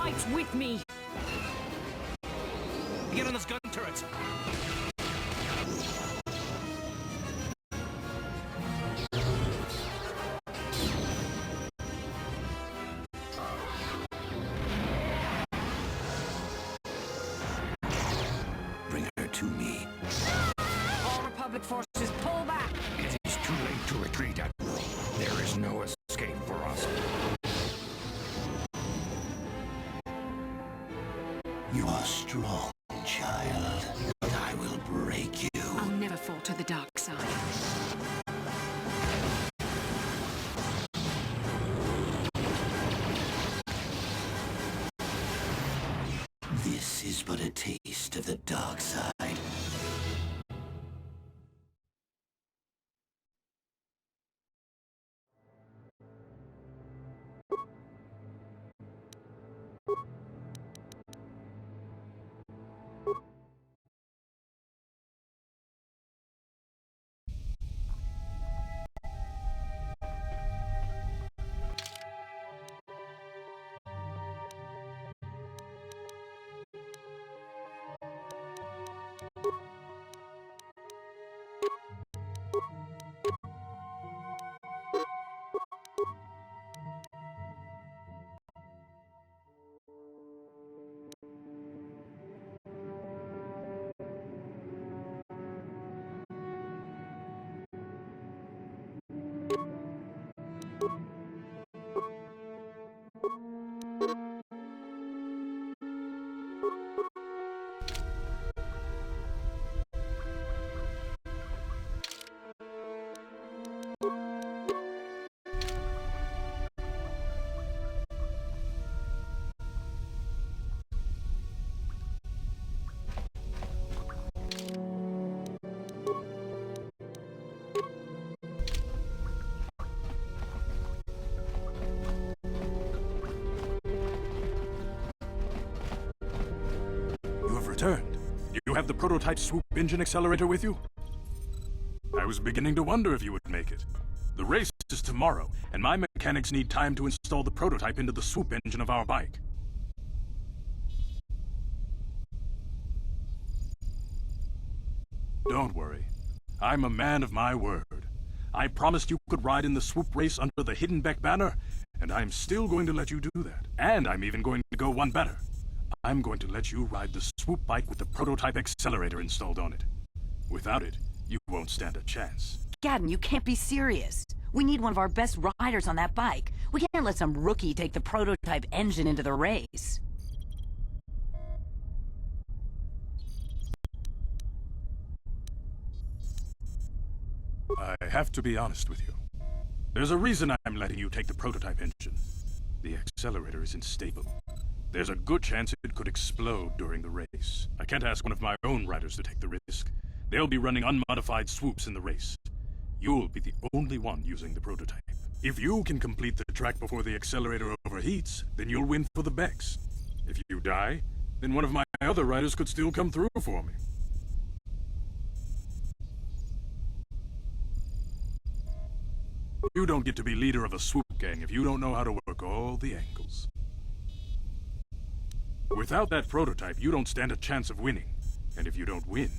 fights with me! Get on those gun turrets! Bring her to me. All Republic forces, pull back! It is too late to retreat, Admiral. There is no escape for us. You are strong, child, but I will break you. I'll never fall to the dark side. This is but a taste of the dark side. Returned. You have the prototype swoop engine accelerator with you? I was beginning to wonder if you would make it. The race is tomorrow, and my mechanics need time to install the prototype into the swoop engine of our bike. Don't worry. I'm a man of my word. I promised you could ride in the swoop race under the Hidden Beck banner, and I'm still going to let you do that. And I'm even going to go one better. I'm going to let you ride the swoop bike with the prototype accelerator installed on it. Without it, you won't stand a chance. Gadden, you can't be serious. We need one of our best riders on that bike. We can't let some rookie take the prototype engine into the race. I have to be honest with you. There's a reason I'm letting you take the prototype engine. The accelerator isn't stable. There's a good chance it could explode during the race. I can't ask one of my own riders to take the risk. They'll be running unmodified swoops in the race. You'll be the only one using the prototype. If you can complete the track before the accelerator overheats, then you'll win for the Becks. If you die, then one of my other riders could still come through for me. You don't get to be leader of a swoop gang if you don't know how to work all the angles. Without that prototype, you don't stand a chance of winning. And if you don't win,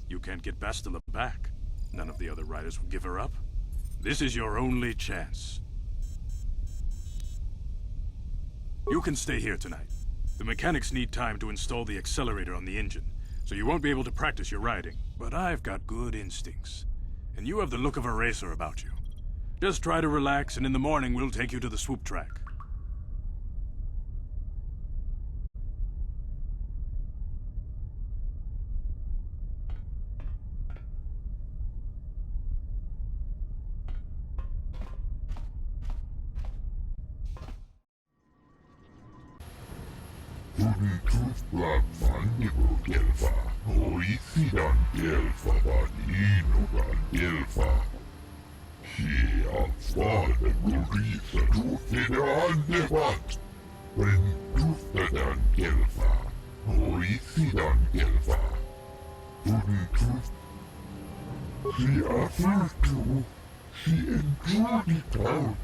you can't get Bastila back. None of the other riders will give her up. This is your only chance. You can stay here tonight. The mechanics need time to install the accelerator on the engine, so you won't be able to practice your riding. But I've got good instincts, and you have the look of a racer about you. Just try to relax, and in the morning we'll take you to the swoop track. She enjoyed it out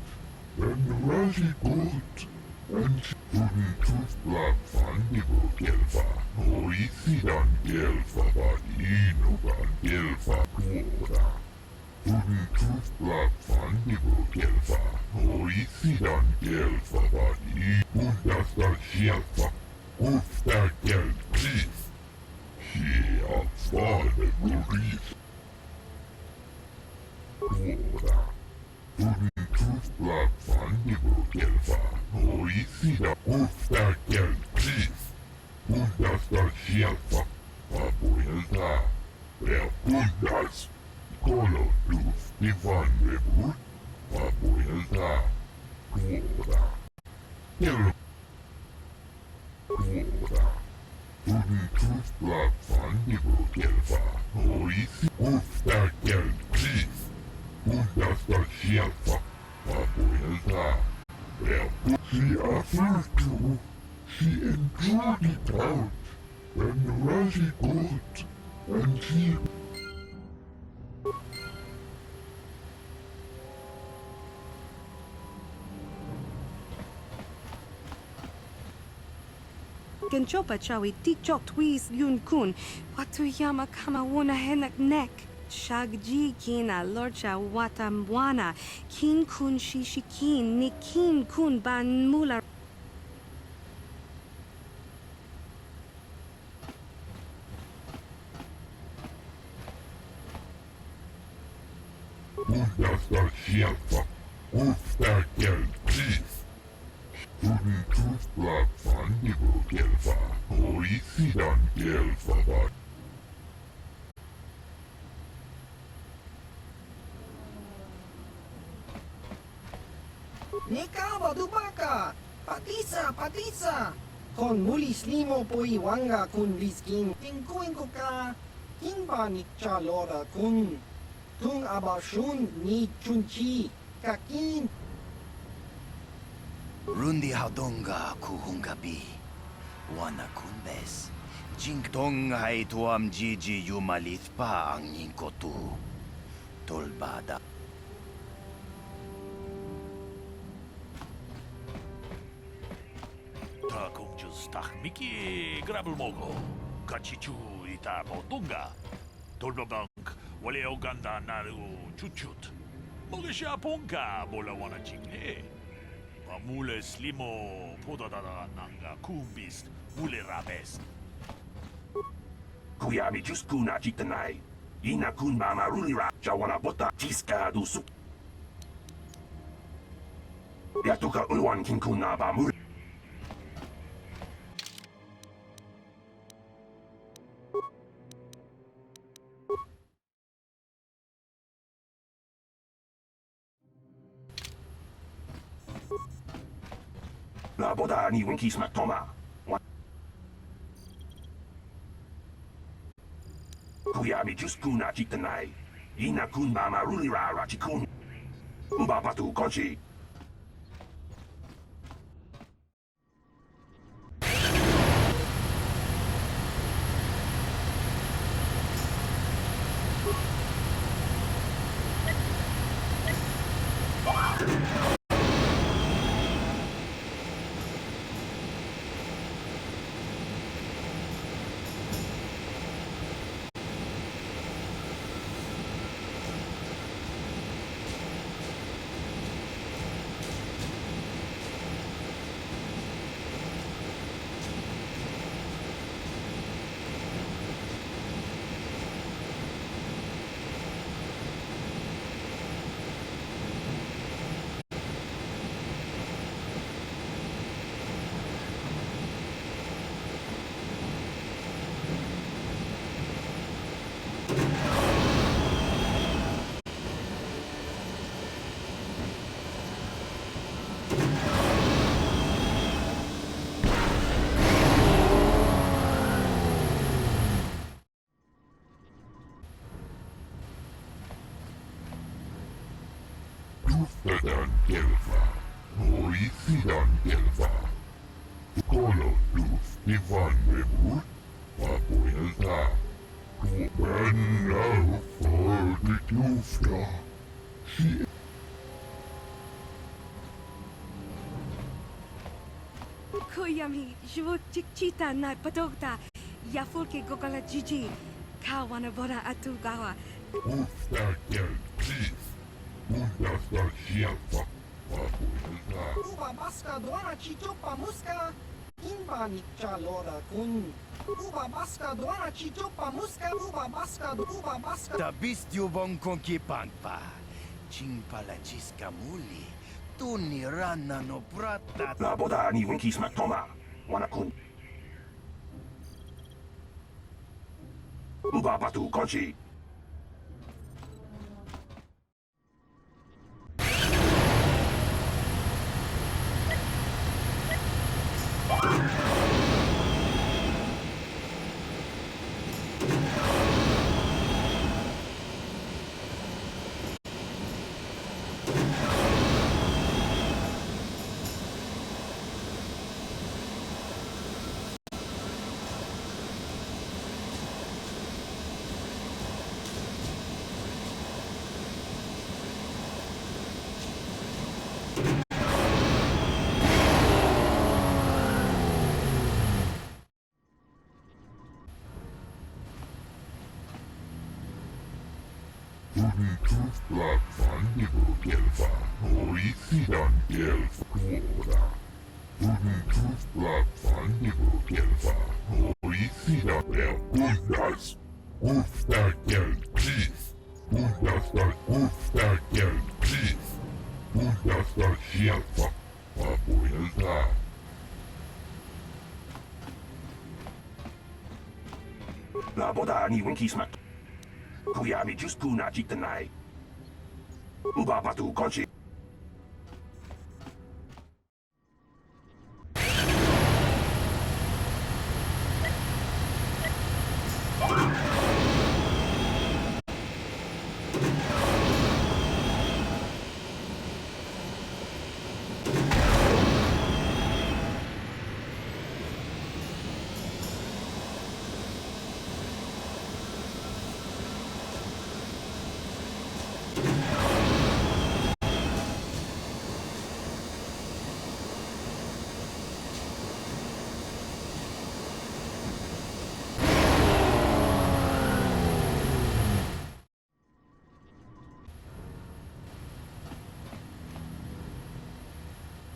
and really good. Untutlak fandibukelfa, oisidan gelfa inugan gelfa tuoda. Untutlak fandibukelfa, oisidan gelfa iundastar sjelfa, uftäkel pris. Hiak fade guris. Tuoda. Untutlak fandibukelfa, oisida uftäkel pris. Undastar sjelfa, vapuilta. Ja pundas. Kolotus divanrevut, vapuilta. Tuoda. Tuoda. Untutlak fandibukelfa, oisi uftäkel pris. Undastar sjelfa, vapuilta. Ja she afurtu. She enjoyed it out, and very good, and she... Genchopa chawi tikchok twis yun kun. Watuyama kama wona henak nek. Shagji kina lorcha watamwana. Kin kun shishikin ni kin kun ban mula. Undastar sjelfa, uftäkel pris. Untutlak fandibukelfa, oisidan gelfa var. Nika wadubaka! Patisa! Patisa! Kon mulis limo po iwanga kun liskin tingkuin ko ka kinba ni chalora kun tung abashun ni chunchi kakin Rundi haudonga kuhungabi. Wana kunbes. Jingtong hai tuam jiji yumalit pa ang yingkotu. Tolbada. Ta 공주스 미키 그라블 모고 같이 주 이타 보통가 돌바방 원래 오간다 나루 주춧 먹으샤 본가 몰라 원하 징해 물레 슬리모 포다다다 난가 쿰비스 물레 라베스 Kuyabi just kuna chitanai. Ina kun mama rulira jawana bota tiska du su. Yatuka ulwan kin kuna ba mur. La boda ni winki smak toma. Kuyabi just kuna chitanai. Ina kun mama rulira rachikun. Uba patu konchi. Uftädan gelfa, oisidan gelfa. Kolotus divanrevut, vapuilta. Tuopenna uffordit jufta. Yami, Jivu Chikchita na Patogta, Yafulke Gogala Gigi, Kawana Bona Atugawa. Ufta gel chief. Undasta shelfa. Papuilta. Uba baska doana chichopa muska. Kimba nikcha lora kun. Uba baska doana chichopa muska. Uba baska. Tabistyo bong konkipangpa. Chingpala chiska muli. Tuni rana no prata. La boda ni winkisma toma. Wanakun. Uba batu konchi. Tuni tufla fandibu gelfa. Oisidan gelf kuoda. Tuni tufla fandibu gelfa. Oisidan gel kundas. Ufta gel chief. Kundasta ufta gel chief. Kundasta shelfa. Papuilta. La boda ni winkisma. Kuyami just kuna chitanai. Uba batu konchi.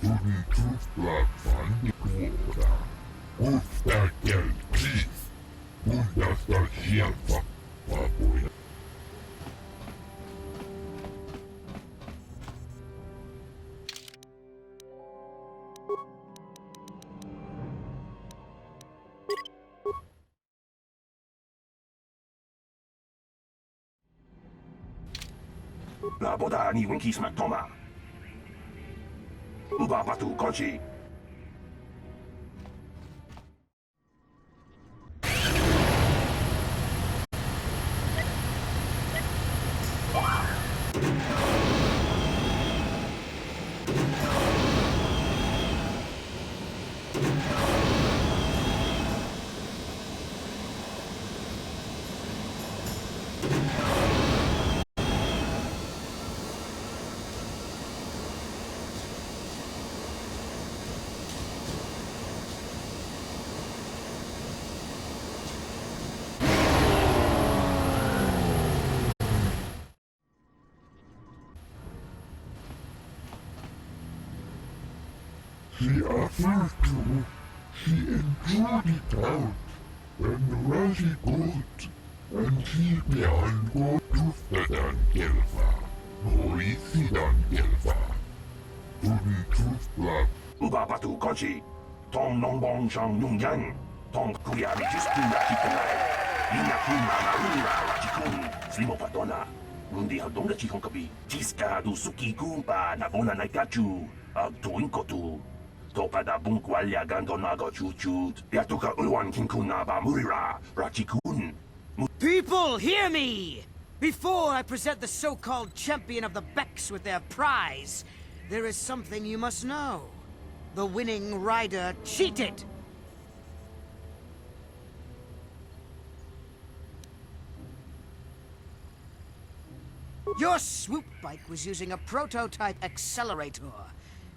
Tuni tufla fandibu kuoda. Ufta gel chief. Kundasta shelfa. Papuilta. La boda ni winkisma toma. Uba batu konchi. She offered to. She enjoyed it out. And really good. And she behind go tuftadan gelfa. Oisidan gelfa. Tuni tufla. Uba batu konchi. Tong nong bong chang nung yang. Tong kuyami just kuna chitanai. Ina kuna marura rachikun. Slimo patona. Mundi hadonga chikon kapi. Chiska du suki kumpa na bona naikachu. Ag tuinkotu. Topada bunkwalya gandonago chuchut. Yatuka ulwan kinkuna ba murira rachikun. People, hear me! Before I present the so-called champion of the Becks with their prize, there is something you must know. The winning rider cheated! Your swoop bike was using a prototype accelerator.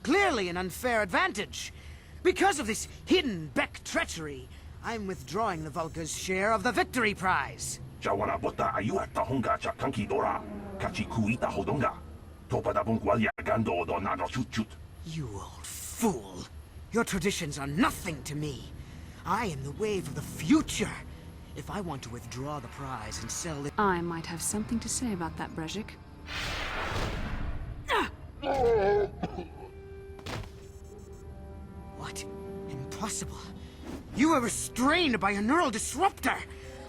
Clearly an unfair advantage. Because of this hidden Beck treachery, I'm withdrawing the Vulca's share of the victory prize. Jawana bota ayuata honga cha kanki dora. Kachi kuita hodonga. Topa da bungualia gando do nano chut chut. You old fool. Your traditions are nothing to me. I am the wave of the future. If I want to withdraw the prize and sell it... I might have something to say about that, Brezhik. What? Impossible. You were restrained by a neural disruptor.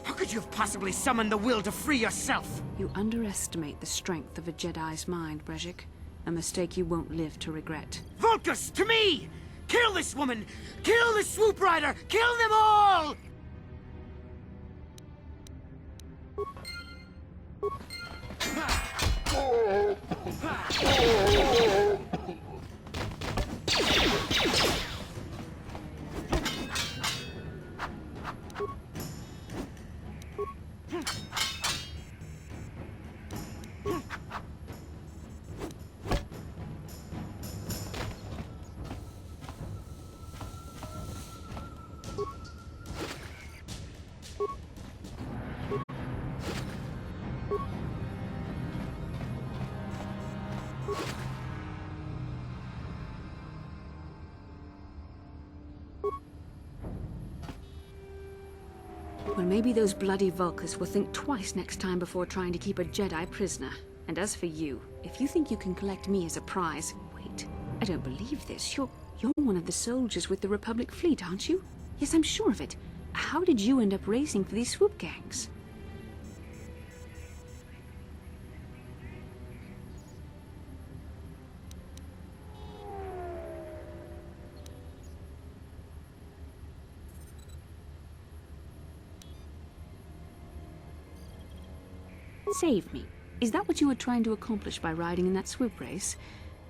How could you have possibly summoned the will to free yourself? You underestimate the strength of a Jedi's mind, Brezhik. A mistake you won't live to regret. Vulcus, to me! Kill this woman! Kill the swoop rider! Kill them all! Well, maybe those bloody Vulcans will think twice next time before trying to keep a Jedi prisoner. And as for you, if you think you can collect me as a prize... Wait, I don't believe this. You're one of the soldiers with the Republic fleet, aren't you? Yes, I'm sure of it. How did you end up racing for these swoop gangs? Save me. Is that what you were trying to accomplish by riding in that swoop race?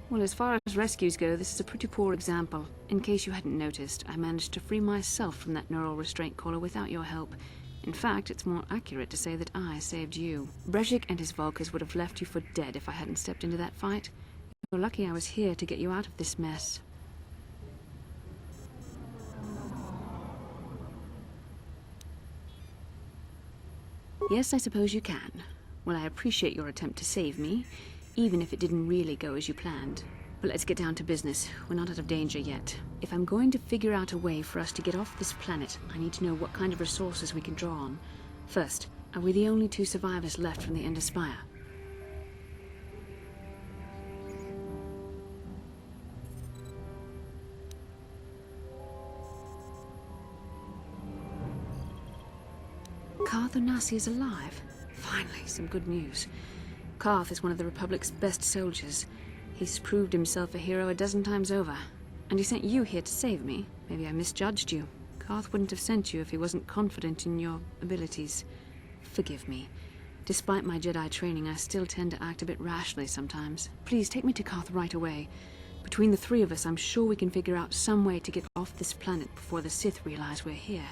Well, as far as rescues go, this is a pretty poor example. In case you hadn't noticed, I managed to free myself from that neural restraint collar without your help. In fact, it's more accurate to say that I saved you. Brezhik and his Vulcans would have left you for dead if I hadn't stepped into that fight. You're lucky I was here to get you out of this mess. Yes, I suppose you can. Well, I appreciate your attempt to save me, even if it didn't really go as you planned. But let's get down to business. We're not out of danger yet. If I'm going to figure out a way for us to get off this planet, I need to know what kind of resources we can draw on. First, are we the only two survivors left from the Ender Spire? Karth Onasi is alive. Finally, some good news. Karth is one of the Republic's best soldiers. He's proved himself a hero a dozen times over. And he sent you here to save me. Maybe I misjudged you. Karth wouldn't have sent you if he wasn't confident in your abilities. Forgive me. Despite my Jedi training, I still tend to act a bit rashly sometimes. Please, take me to Karth right away. Between the three of us, I'm sure we can figure out some way to get off this planet before the Sith realize we're here.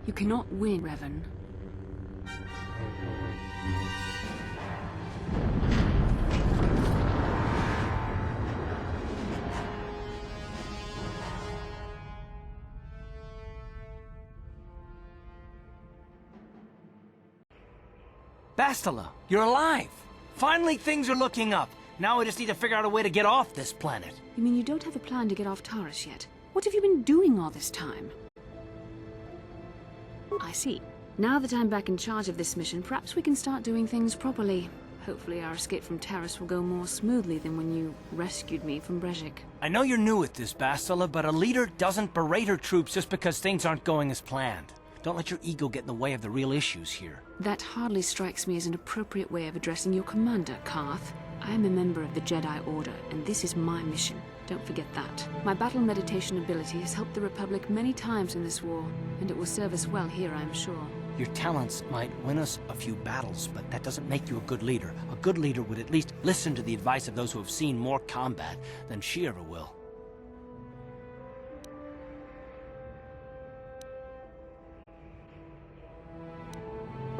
You cannot win, Revan. Bastila, you're alive! Finally, things are looking up. Now we just need to figure out a way to get off this planet. You mean you don't have a plan to get off Taris yet? What have you been doing all this time? I see. Now that I'm back in charge of this mission, perhaps we can start doing things properly. Hopefully our escape from Taris will go more smoothly than when you rescued me from Brezhik. I know you're new at this, Bastila, but a leader doesn't berate her troops just because things aren't going as planned. Don't let your ego get in the way of the real issues here. That hardly strikes me as an appropriate way of addressing your commander, Karth. I am a member of the Jedi Order, and this is my mission. Don't forget that. My battle meditation ability has helped the Republic many times in this war, and it will serve us well here, I'm sure. Your talents might win us a few battles, but that doesn't make you a good leader. A good leader would at least listen to the advice of those who have seen more combat than she ever will.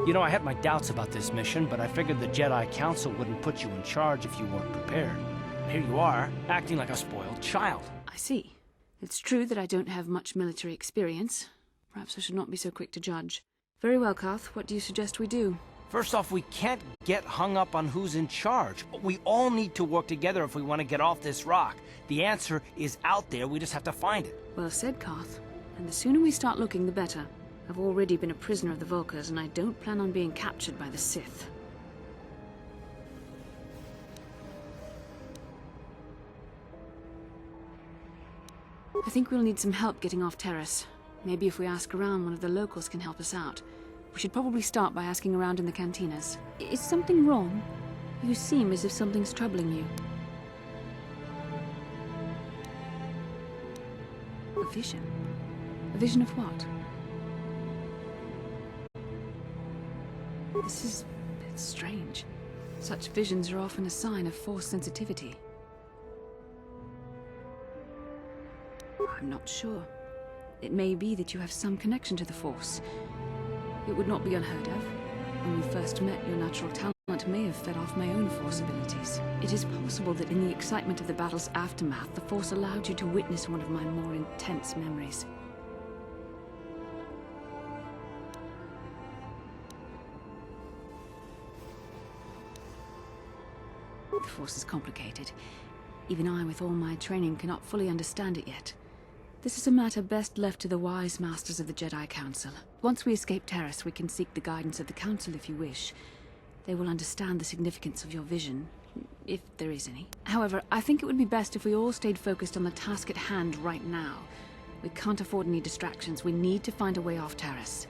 You know, I had my doubts about this mission, but I figured the Jedi Council wouldn't put you in charge if you weren't prepared. And here you are, acting like a spoiled child. I see. It's true that I don't have much military experience. Perhaps I should not be so quick to judge. Very well, Karth. What do you suggest we do? First off, we can't get hung up on who's in charge. We all need to work together if we want to get off this rock. The answer is out there, we just have to find it. Well said, Karth. And the sooner we start looking, the better. I've already been a prisoner of the Volkers, and I don't plan on being captured by the Sith. I think we'll need some help getting off Terrace. Maybe if we ask around, one of the locals can help us out. We should probably start by asking around in the cantinas. Is something wrong? You seem as if something's troubling you. A vision? A vision of what? This is a bit strange. Such visions are often a sign of Force sensitivity. I'm not sure. It may be that you have some connection to the Force. It would not be unheard of. When we first met, your natural talent may have fed off my own Force abilities. It is possible that in the excitement of the battle's aftermath, the Force allowed you to witness one of my more intense memories. The Force is complicated. Even I, with all my training, cannot fully understand it yet. This is a matter best left to the wise masters of the Jedi Council. Once we escape Terrace, we can seek the guidance of the Council if you wish. They will understand the significance of your vision, if there is any. However, I think it would be best if we all stayed focused on the task at hand right now. We can't afford any distractions. We need to find a way off Terrace.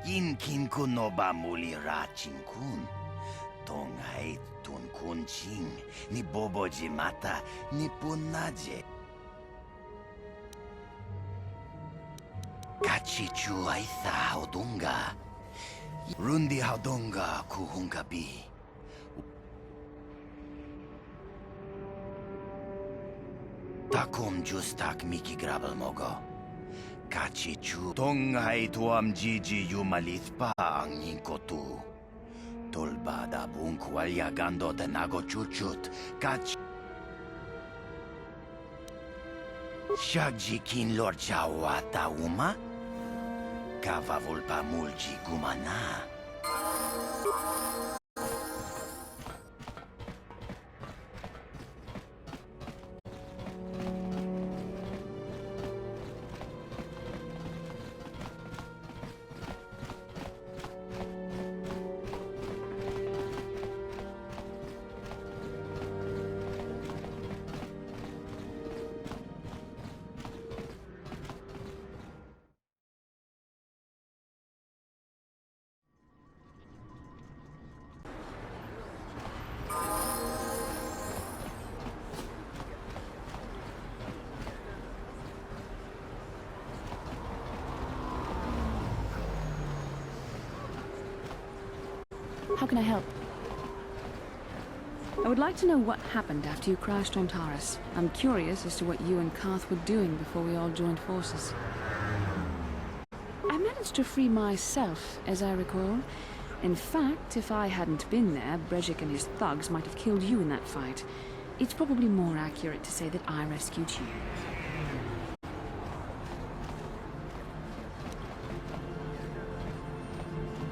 kin kun no ba muli ra chin kun. Tong hai tun kun ching. Ni bobo jimata ni punaje. Kachichu aitha haudunga. Rundi haudunga kuhungabi. Takum justak miki grabel mogo. Kachichu tongai tuam jiji yumalithpa ang inkotu. Tolba da bunkwalya gando de nago chuchut. Kach Shagji kin lord chawata uma? Kava vulpa mulji gumana. How can I help? I would like to know what happened after you crashed on Taris. I'm curious as to what you and Karth were doing before we all joined forces. I managed to free myself, as I recall. In fact, if I hadn't been there, Brejik and his thugs might have killed you in that fight. It's probably more accurate to say that I rescued you.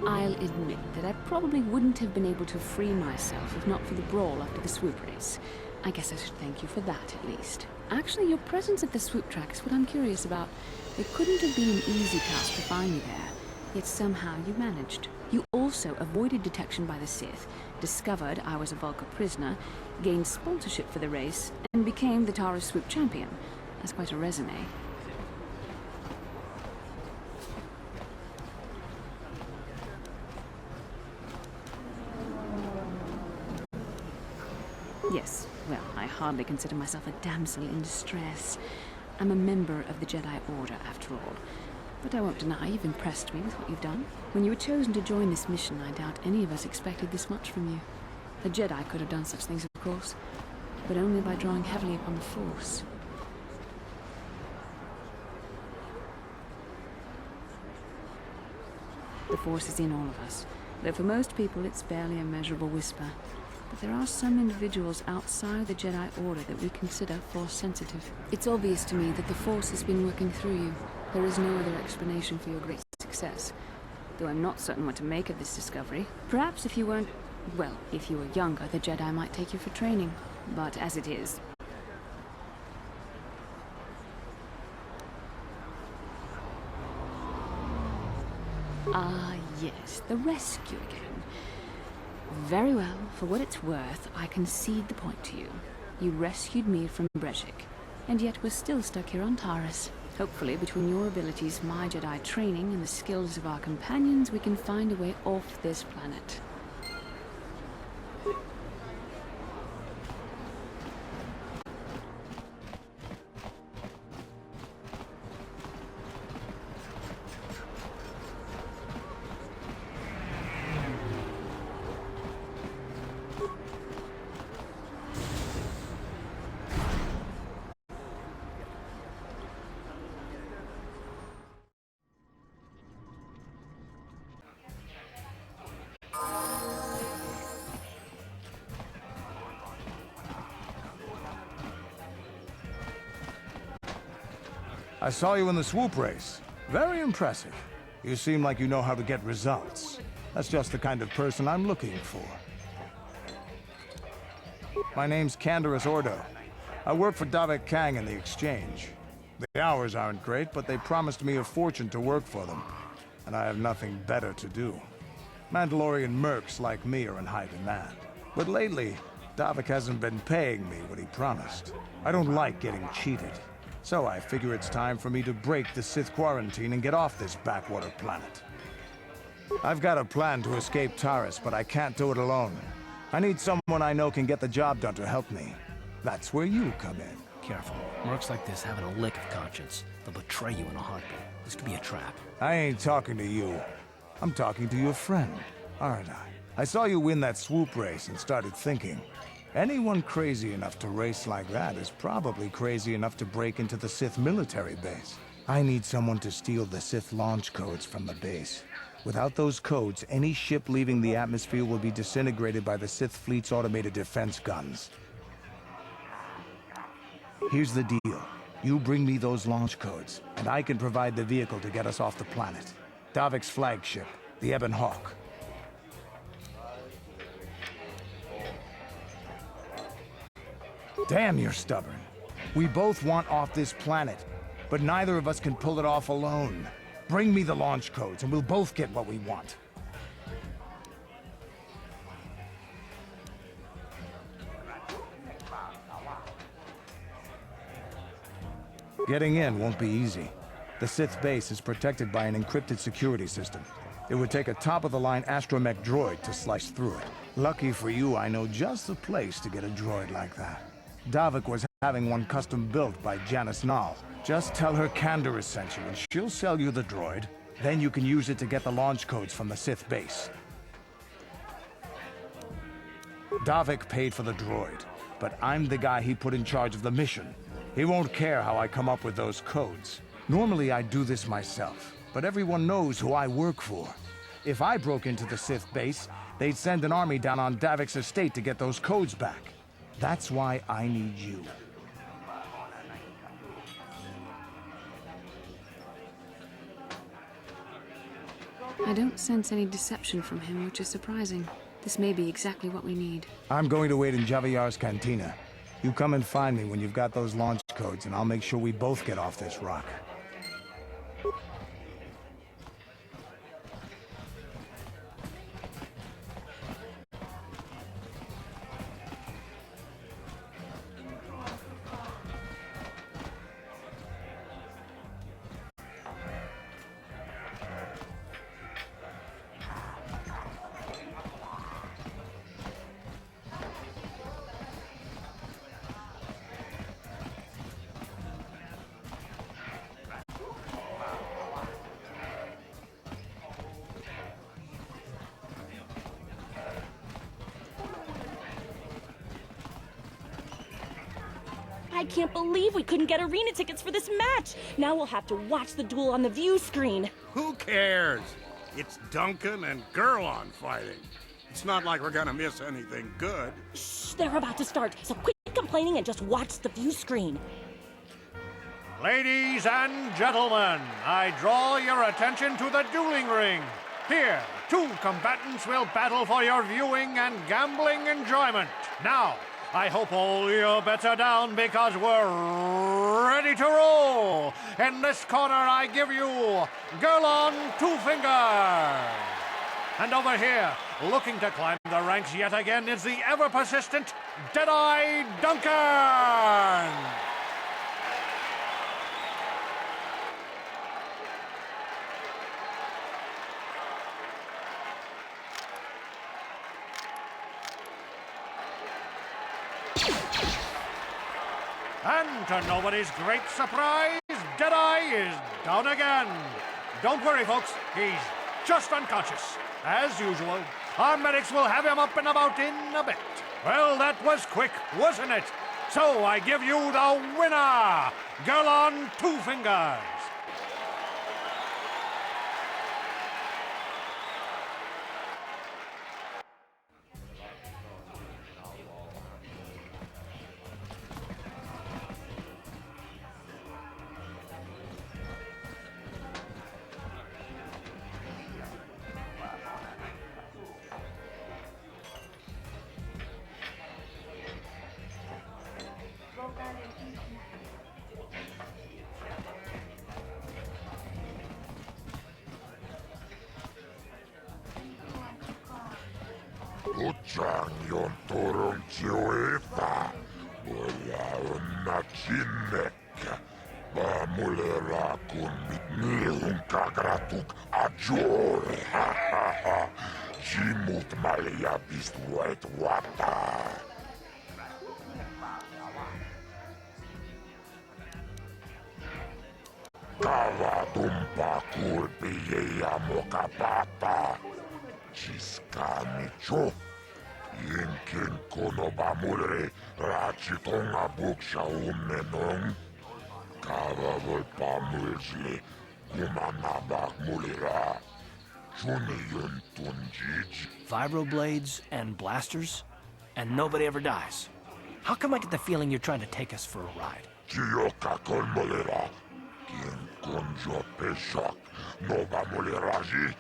I'll admit that I probably wouldn't have been able to free myself if not for the brawl after the swoop race. I guess I should thank you for that, at least. Actually, your presence at the swoop track is what I'm curious about. It couldn't have been an easy task to find me there, yet somehow you managed. You also avoided detection by the Sith, discovered I was a Vulca prisoner, gained sponsorship for the race, and became the Taris swoop champion. That's quite a resume. Yes, well, I hardly consider myself a damsel in distress. I'm a member of the Jedi Order, after all. But I won't deny you've impressed me with what you've done. When you were chosen to join this mission, I doubt any of us expected this much from you. A Jedi could have done such things, of course, but only by drawing heavily upon the Force. The Force is in all of us, though for most people it's barely a measurable whisper. But there are some individuals outside the Jedi Order that we consider Force-sensitive. It's obvious to me that the Force has been working through you. There is no other explanation for your great success. Though I'm not certain what to make of this discovery. Perhaps if you weren't... well, if you were younger, the Jedi might take you for training. But as it is... Ah, yes, the rescue again. Very well, for what it's worth, I concede the point to you. You rescued me from Brejik, and yet we're still stuck here on Taris. Hopefully, between your abilities, my Jedi training, and the skills of our companions, we can find a way off this planet. I saw you in the swoop race. Very impressive. You seem like you know how to get results. That's just the kind of person I'm looking for. My name's Canderous Ordo. I work for Davik Kang in the Exchange. The hours aren't great, but they promised me a fortune to work for them. And I have nothing better to do. Mandalorian mercs like me are in high demand. But lately, Davik hasn't been paying me what he promised. I don't like getting cheated. So I figure it's time for me to break the Sith quarantine and get off this backwater planet. I've got a plan to escape Tanis, but I can't do it alone. I need someone I know can get the job done to help me. That's where you come in. Careful. Mercs like this haven't a lick of conscience. They'll betray you in a heartbeat. This could be a trap. I ain't talking to you. I'm talking to your friend, aren't I? I saw you win that swoop race and started thinking. Anyone crazy enough to race like that is probably crazy enough to break into the Sith military base. I need someone to steal the Sith launch codes from the base. Without those codes, any ship leaving the atmosphere will be disintegrated by the Sith fleet's automated defense guns. Here's the deal. You bring me those launch codes, and I can provide the vehicle to get us off the planet. Davik's flagship, the Ebon Hawk. Damn, you're stubborn. We both want off this planet, but neither of us can pull it off alone. Bring me the launch codes, and we'll both get what we want. Getting in won't be easy. The Sith base is protected by an encrypted security system. It would take a top-of-the-line astromech droid to slice through it. Lucky for you, I know just the place to get a droid like that. Davik was having one custom built by Janice Nall. Just tell her Canderous sent you, and she'll sell you the droid. Then you can use it to get the launch codes from the Sith base. Davik paid for the droid, but I'm the guy he put in charge of the mission. He won't care how I come up with those codes. Normally I do this myself, but everyone knows who I work for. If I broke into the Sith base, they'd send an army down on Davik's estate to get those codes back. That's why I need you. I don't sense any deception from him, which is surprising. This may be exactly what we need. I'm going to wait in Javier's cantina. You come and find me when you've got those launch codes, and I'll make sure we both get off this rock. I can't believe we couldn't get arena tickets for this match. Now we'll have to watch the duel on the view screen. Who cares? It's Duncan and Gurlon fighting. It's not like we're gonna miss anything good. Shh, they're about to start, so quit complaining and just watch the view screen. Ladies and gentlemen, I draw your attention to the dueling ring. Here, two combatants will battle for your viewing and gambling enjoyment. Now, I hope all your bets are down because we're ready to roll. In this corner, I give you Gurlon Two Fingers. And over here, looking to climb the ranks yet again, is the ever-persistent Deadeye Duncan. And to nobody's great surprise, Deadeye is down again. Don't worry, folks. He's just unconscious. As usual, our medics will have him up and about in a bit. Well, that was quick, wasn't it? So I give you the winner, Gurlon Two Fingers. Utsangion toronsioefa, mulla on natsinekkä, vaamulera kun mit Nihun kagratuk ajore. Jimut malia bistuet wata. Kava tumpa kurpiye ya mokapata. Chiskamicho. Yinkin konoba mulre rachitonga buksha ummenong. Kava volpa mulsli kumanabak mulira. Juniyun tunjij. Vibroblades and blasters, and nobody ever dies. How come I get the feeling you're trying to take us for a ride? Kiyoka kon mulira. Kin konjo peshak. Nova muliraji.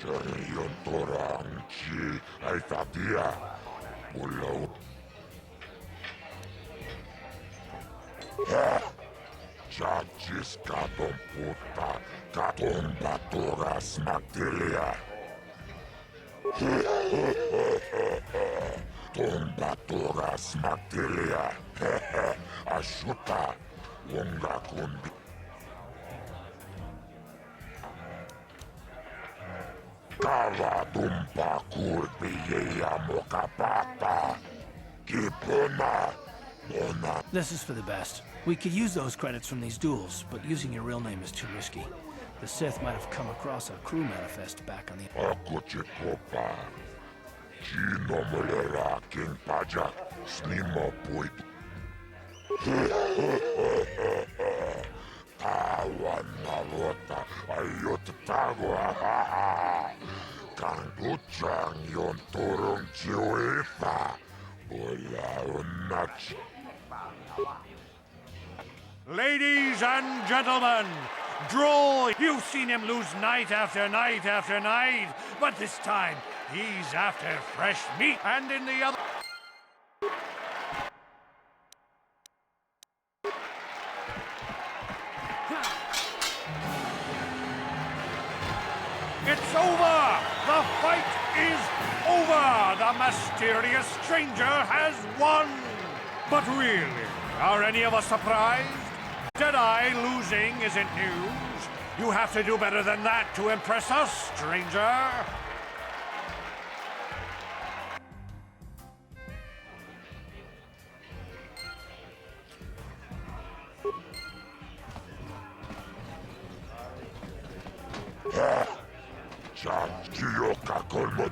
Juniyun torang chi aitatia. Ulo. Chachis katon puta. Katon batoras matelia. Tombatoras matelia. Ashuta. Wonga kundi. Kava tumpa kurpiye ya mokapata. Kipuna. Mona. This is for the best. We could use those credits from these duels, but using your real name is too risky. The Sith might have come across a crew manifest back on the... Akochikopa. Chino mulera king pajak. Snimo puit. Tawan navota. Ayot tagwa. Kanguchang yon turong chiwefa. Bola unach. Ladies and gentlemen, draw. You've seen him lose night after night after night, but this time he's after fresh meat. And in the other... It's over! The fight is over! The mysterious stranger has won! But really, are any of us surprised? Jedi losing isn't news. You have to do better than that to impress us, stranger. Kiyoka kolmot.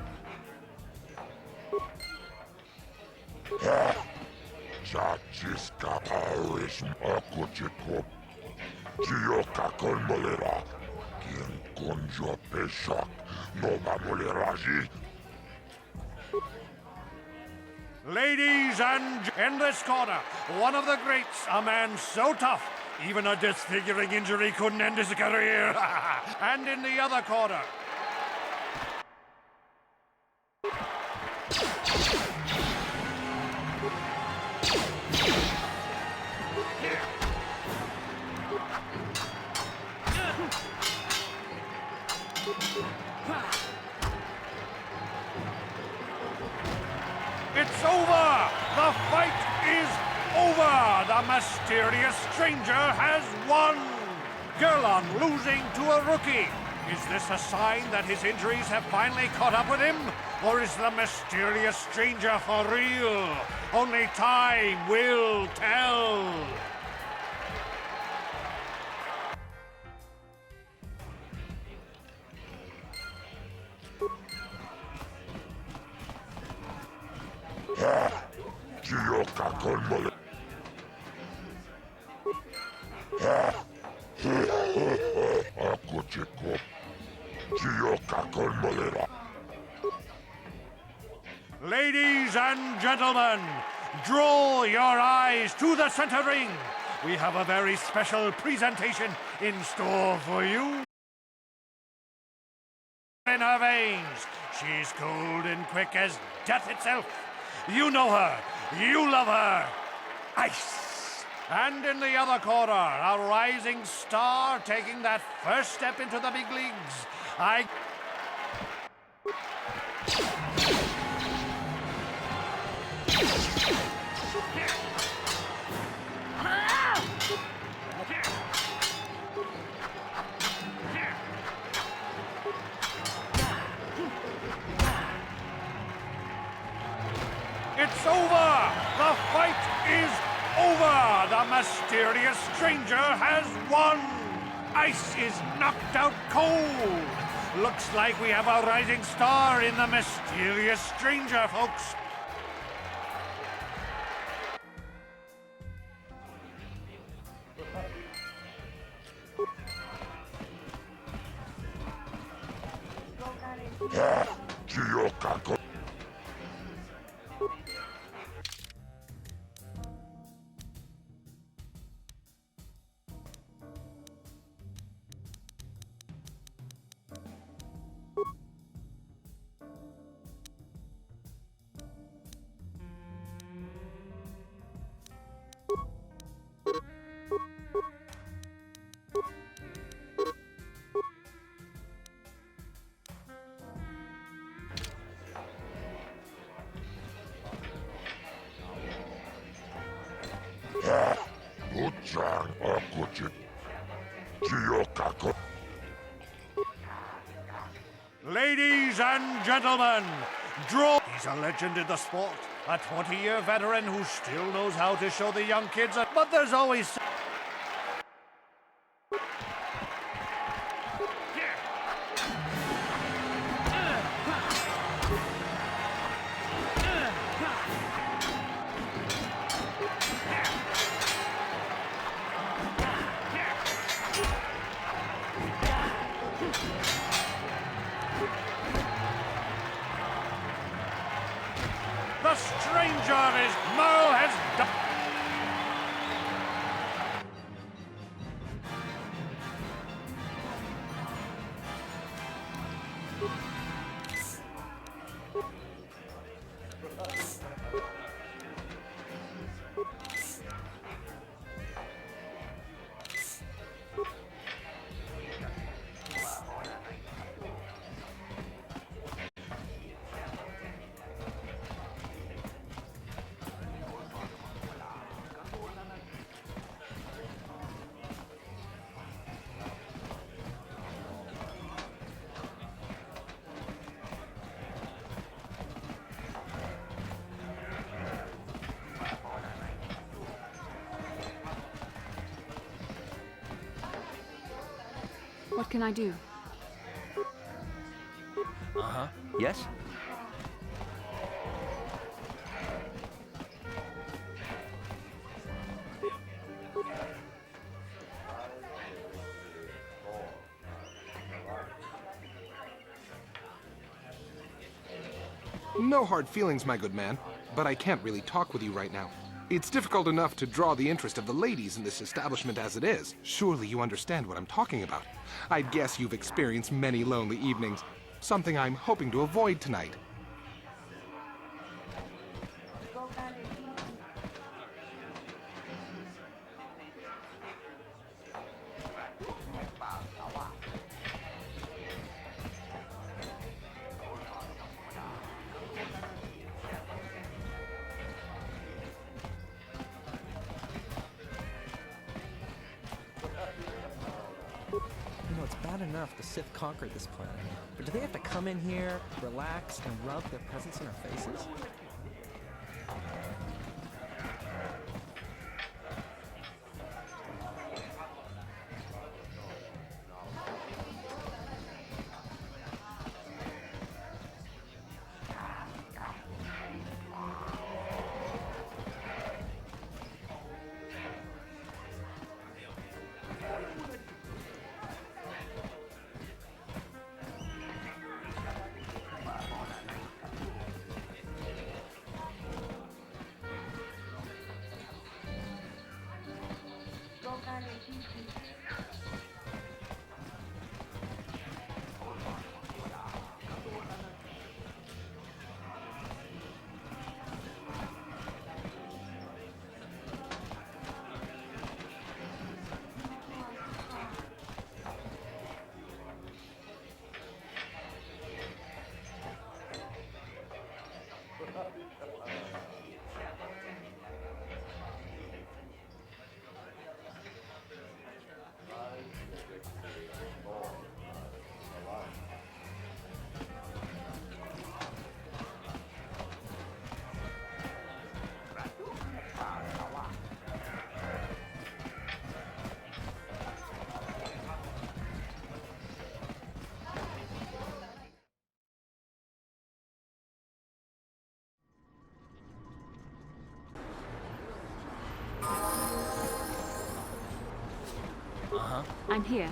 Chachiska parish akochikop. Kiyoka kolmolera. Kien konjo peshak. Nova moleraji. Ladies and in this corner, one of the greats, a man so tough, even a disfiguring injury couldn't end his career. And in the other corner, it's over! The fight is over! The mysterious stranger has won! Gerlon losing to a rookie. Is this a sign that his injuries have finally caught up with him? Or is the mysterious stranger for real? Only time will tell. Kiyoka kolmole. Akochikop. Kiyoka kolmolera. Ladies and gentlemen, draw your eyes to the center ring. We have a very special presentation in store for you. In her veins, she's cold and quick as death itself. You know her. You love her. Ice. And in the other corner, a rising star taking that first step into the big leagues. It's over! The fight is over! The mysterious stranger has won! Ice is knocked out cold! Looks like we have a rising star in the mysterious stranger, folks. Giocaco. Butchang Akuchi. Giocaco. Ladies and gentlemen, draw. He's a legend in the sport, a 20-year veteran who still knows how to show the young kids. But there's always. The stranger is Merle has done. What can I do? Uh-huh. Yes? No hard feelings, my good man, but I can't really talk with you right now. It's difficult enough to draw the interest of the ladies in this establishment as it is. Surely you understand what I'm talking about. I'd guess you've experienced many lonely evenings, something I'm hoping to avoid tonight. You know, it's bad enough the Sith conquered this planet, but do they have to come in here, relax, and rub their presence in our faces? I'm here.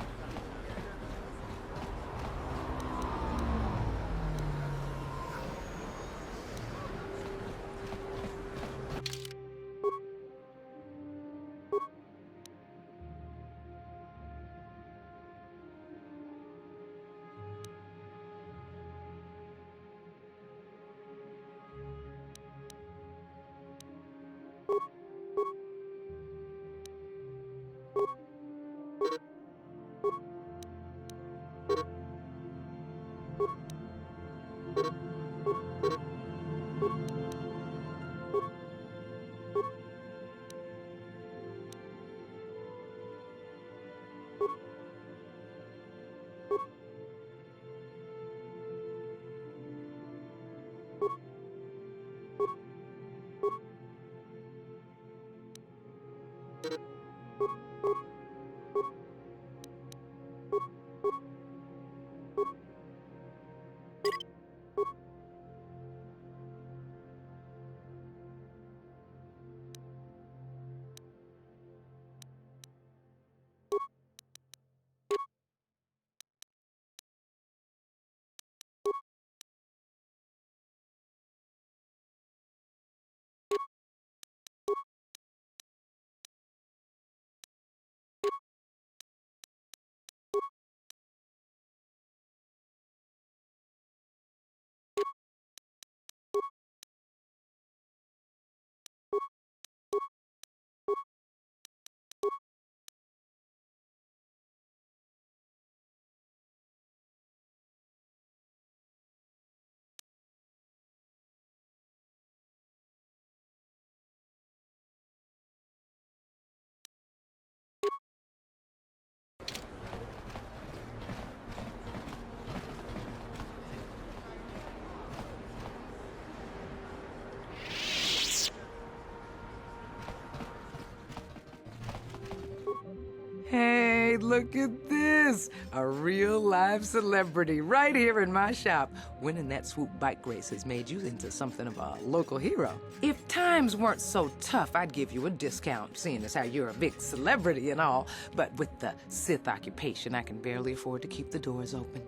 Hey, look at this! A real live celebrity right here in my shop. Winning that swoop bike race has made you into something of a local hero. If times weren't so tough, I'd give you a discount, seeing as how you're a big celebrity and all. But with the Sith occupation, I can barely afford to keep the doors open.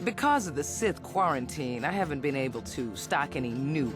Because of the Sith quarantine, I haven't been able to stock any new.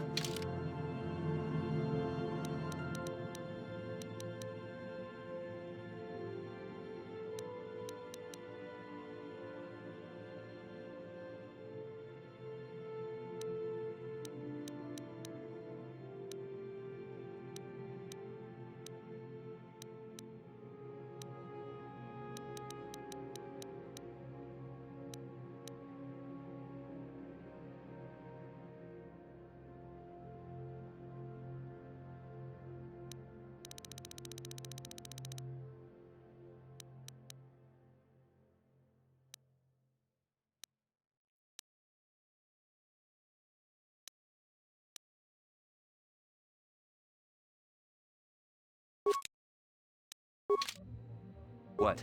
What?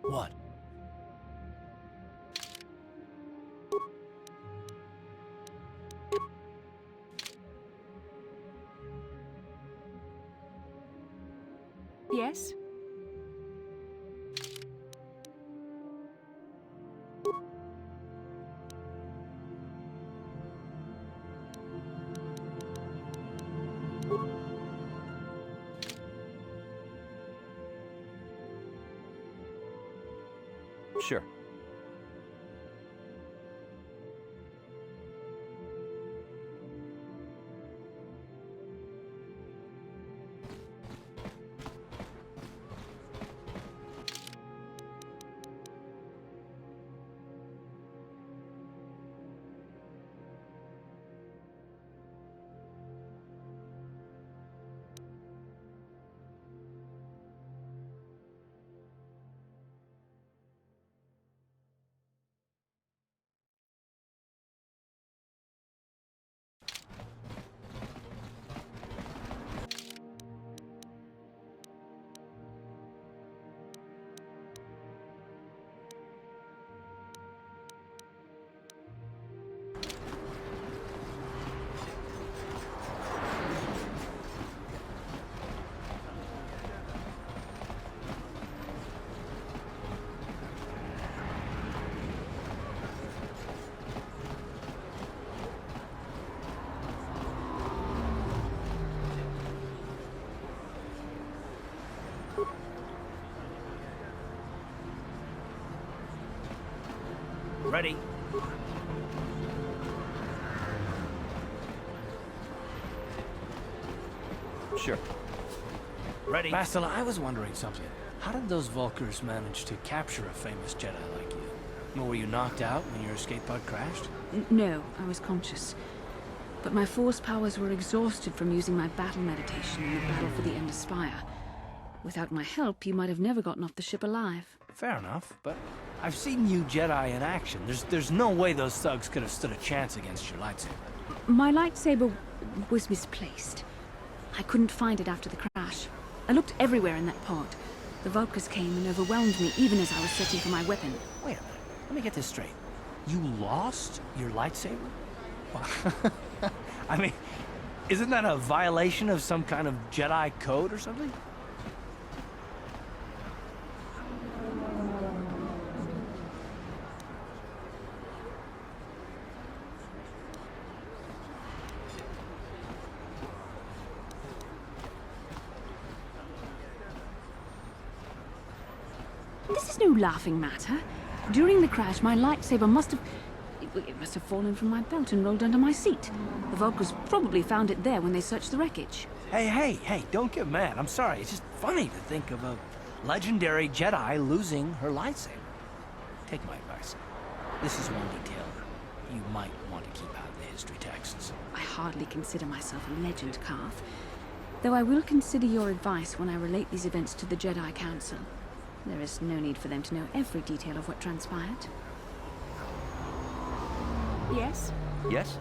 What? Yes? Sure. Ready? Sure. Ready? Bastila, I was wondering something. How did those Vulkars manage to capture a famous Jedi like you? Well, were you knocked out when your escape pod crashed? No, I was conscious. But my force powers were exhausted from using my battle meditation in the battle for the Ender Spire. Without my help, you might have never gotten off the ship alive. Fair enough, but I've seen you Jedi in action. There's no way those thugs could have stood a chance against your lightsaber. My lightsaber was misplaced. I couldn't find it after the crash. I looked everywhere in that pod. The Vulkars came and overwhelmed me even as I was searching for my weapon. Wait a minute. Let me get this straight. You lost your lightsaber? I mean, isn't that a violation of some kind of Jedi code or something? This is no laughing matter. During the crash, my lightsaber must have fallen from my belt and rolled under my seat. The Vulkars probably found it there when they searched the wreckage. Hey, don't get mad. I'm sorry. It's just funny to think of a legendary Jedi losing her lightsaber. Take my advice. This is one detail you might want to keep out of the history texts. I hardly consider myself a legend, Carth. Though I will consider your advice when I relate these events to the Jedi Council. There is no need for them to know every detail of what transpired. Yes? Yes?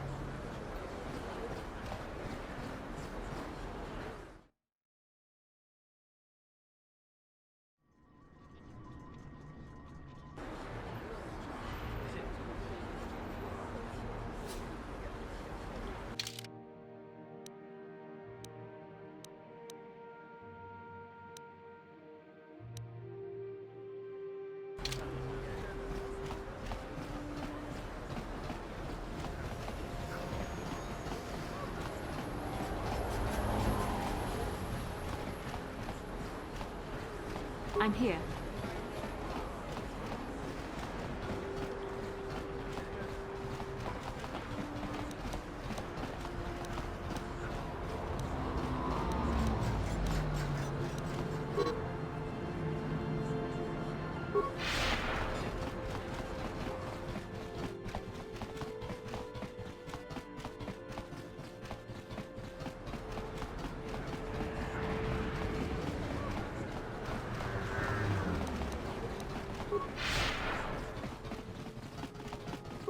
I'm here.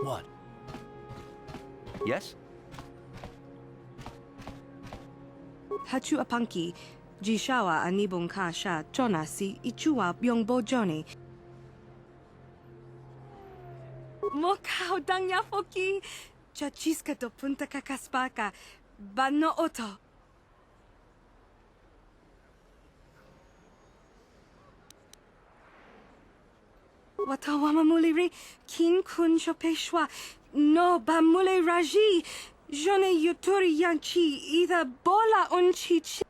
What? Yes? Hachu apanki, jishawa anibong kasha chona si ichua byong bojoni. Mokao dangya foki, chachiska do punta kakaspaka, bano oto. Watawama muliri, kin kun shopeshwa, no bamule raji, jone yuturi yanchi, either bola unchi chi.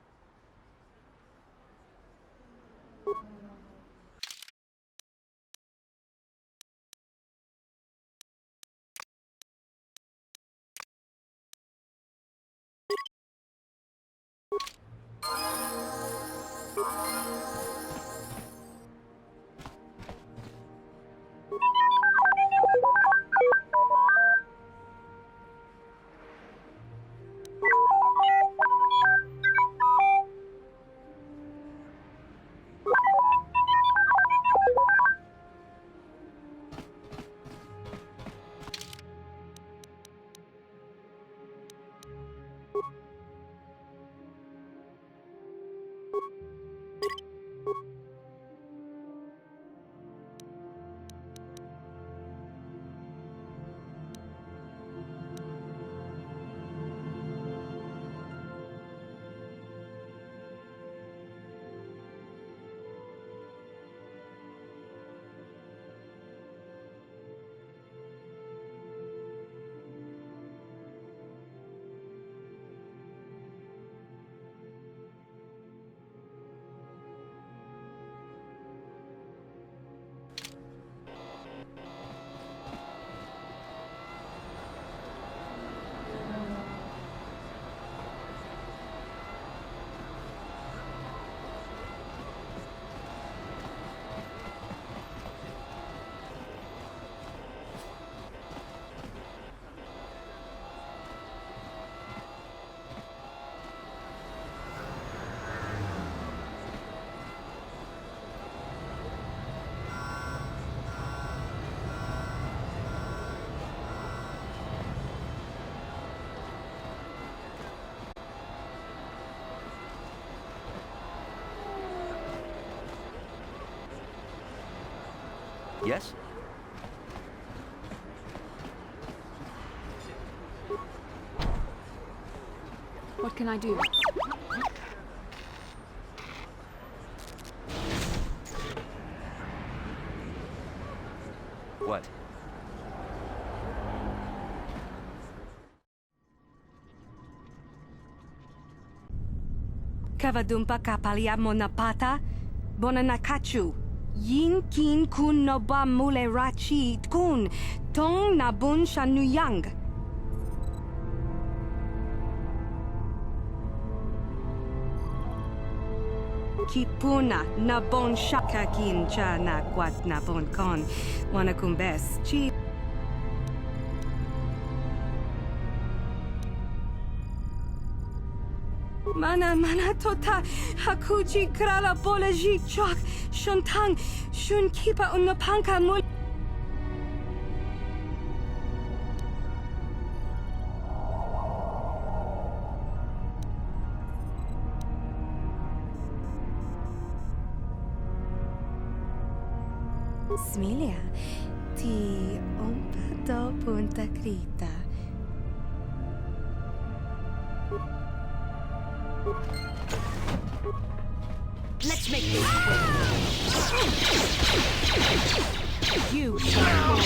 Yes? What can I do? What? Kavadumpa kapalia monapata, bonanakachu. Yin kin kun noba mule rachi kun, tong nabun shanuyang. Kipuna nabon shaka kin cha na kwat nabon kon, wanakumbes chi. Mana tota hakuji krala bolaji chok shuntang shun kipa unapanka mul. Smilia, ti ompa do punta krita. Let's make this quick. You shall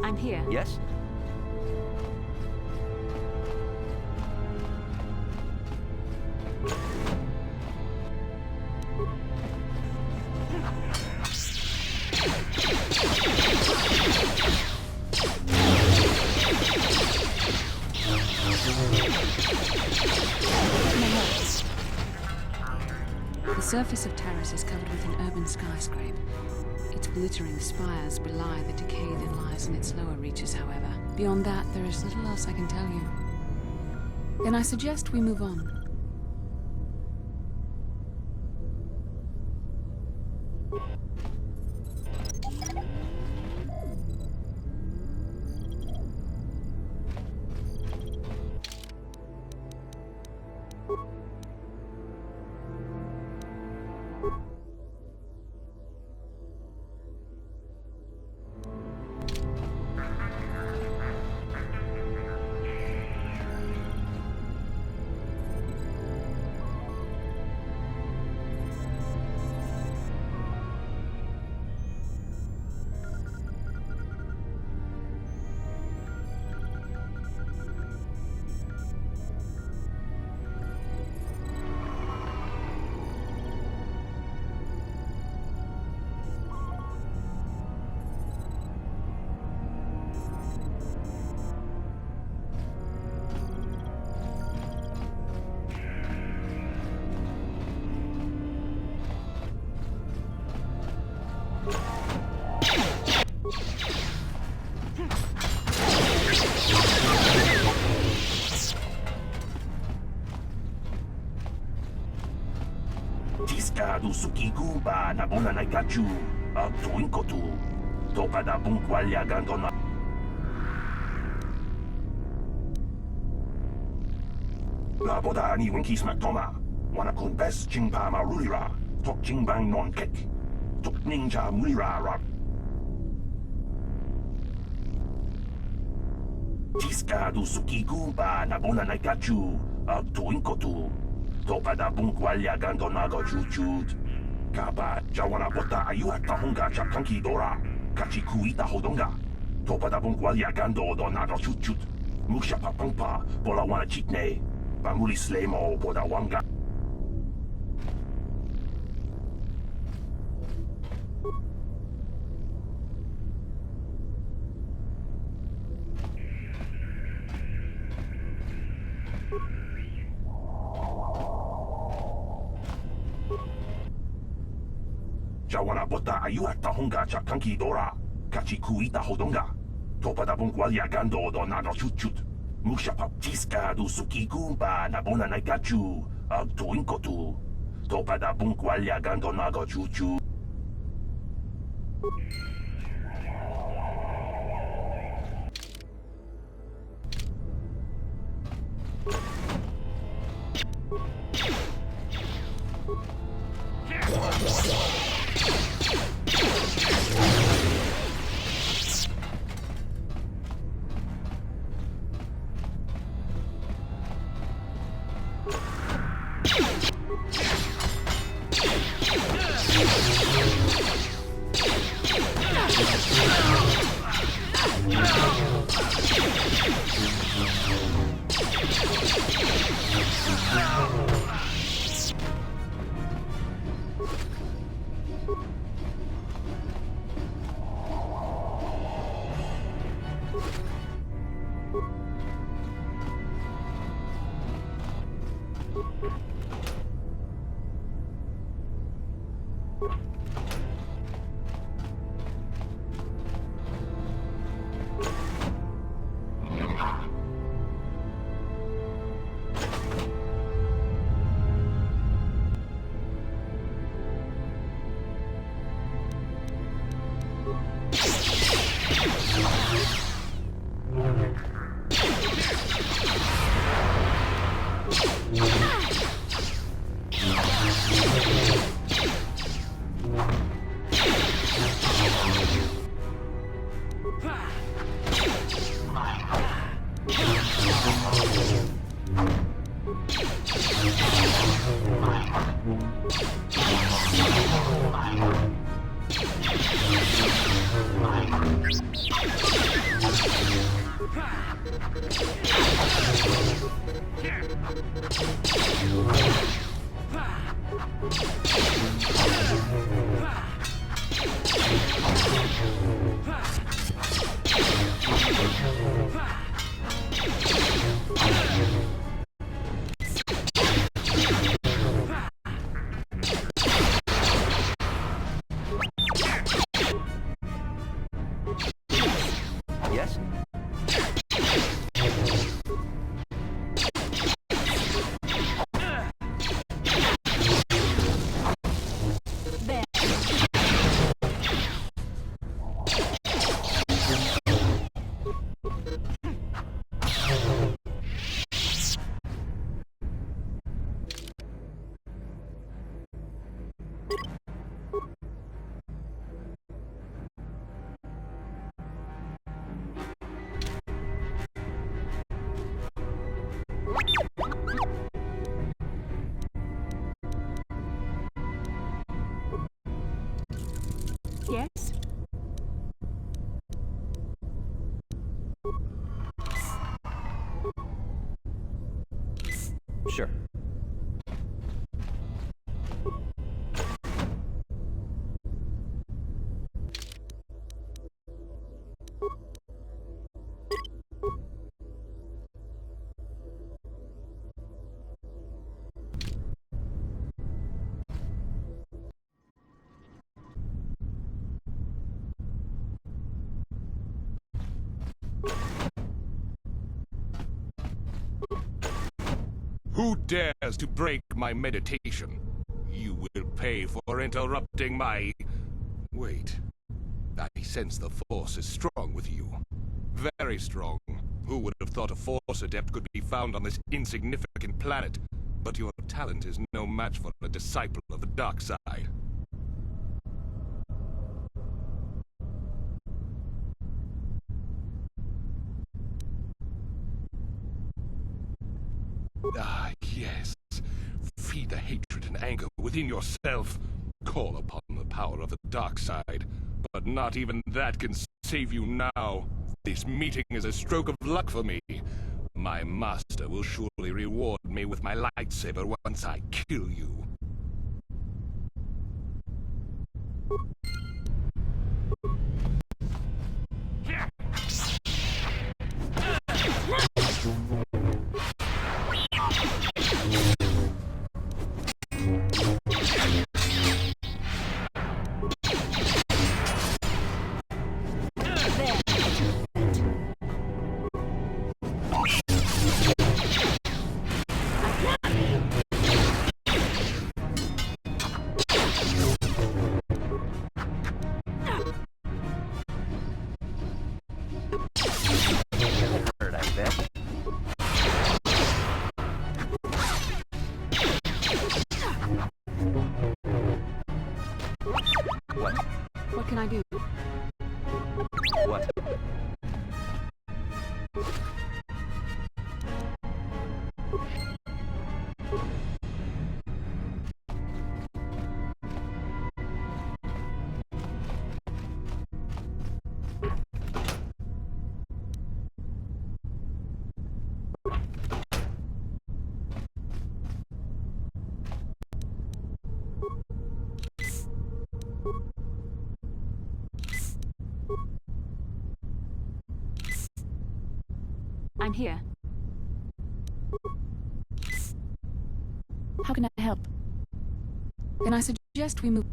I'm here. Yes? The surface of Tanis is covered with an urban skyscraper. Its glittering spires belie the decay that lies in its lower reaches, however. Beyond that, there is little else I can tell you. Then I suggest we move on. Tiska du sukiguba na bona na gachu. Tuinko tu. Topa da bunkwalya gandona. La boda ni winkis matoma. Wana kun best jingpa marulira. Tok jingbang non kek. Tok ninja mulira rap. Tiska du sukiguba na bona na gachu. Tuinko tu. Topa da bunkwalya gandona go chujud. Kaba jawana bota ayuat tahonga chakanki dora. Kachi kuita hodonga. Topa da bunkwalya gando do nago chujud. Musha papangpa bola wana chitne. Bamuli slemo boda wanga. Jawana bota ayuat tahonga chakanki dora. Kachi kuita hodonga. Topa da bunkwalya gando do nago chujud. Musha paptiska du sukigumba na bona na gachu. Tuinko tu. Topa da bunkwalya gando nago chuchu. Yes? Yes? Sure. Who dares to break my meditation? You will will pay for interrupting my... Wait. I sense the Force is strong with you. Very strong. Who would have thought a Force adept could be found on this insignificant planet? But your talent is no match for a disciple of the dark side. Ah, yes. Feed the hatred and anger within yourself. Call upon the power of the dark side. But not even that can save you now. This meeting is a stroke of luck for me. My master will surely reward me with my lightsaber once I kill you. What can I do? What? I'm here. How can I help? Then I suggest we move...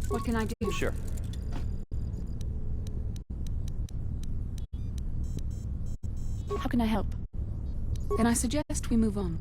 What can I do? Sure. How can I help? Then I suggest we move on.